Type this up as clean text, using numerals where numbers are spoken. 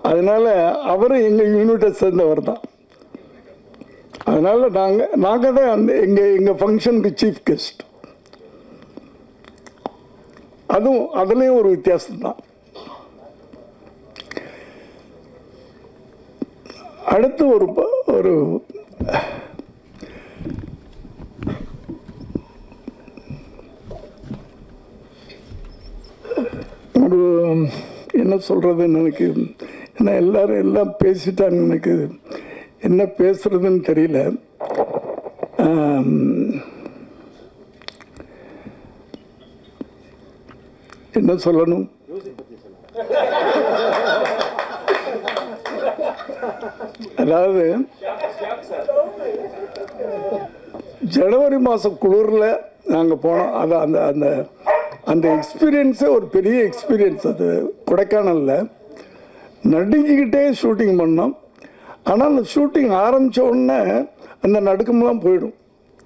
அதனால் அவரும் எங்கள் யூனிட்டை சேர்ந்தவர் தான். அதனால் நாங்கள் தான் அந்த எங்கள் ஃபங்க்ஷனுக்கு சீஃப் கெஸ்ட். அதுலேயும் ஒரு வித்தியாசம்தான். அடுத்து ஒரு என்ன சொல்கிறதுன்னு எனக்கு, ஏன்னா எல்லாம் பேசிட்டாங்க, எனக்கு என்ன பேசுறதுன்னு தெரியல. என்ன சொல்லணும்? அதாவது ஜனவரி மாதம் குளிரில் நாங்கள் போனோம். அது அந்த அந்த எக்ஸ்பீரியன்ஸே ஒரு பெரிய எக்ஸ்பீரியன்ஸ். அது கொடைக்கானலில் நடுங்கிக்கிட்டே ஷூட்டிங் பண்ணோம். ஆனால் அந்த ஷூட்டிங் ஆரம்பித்த உடனே அந்த நடுக்கமெல்லாம் போயிடும்.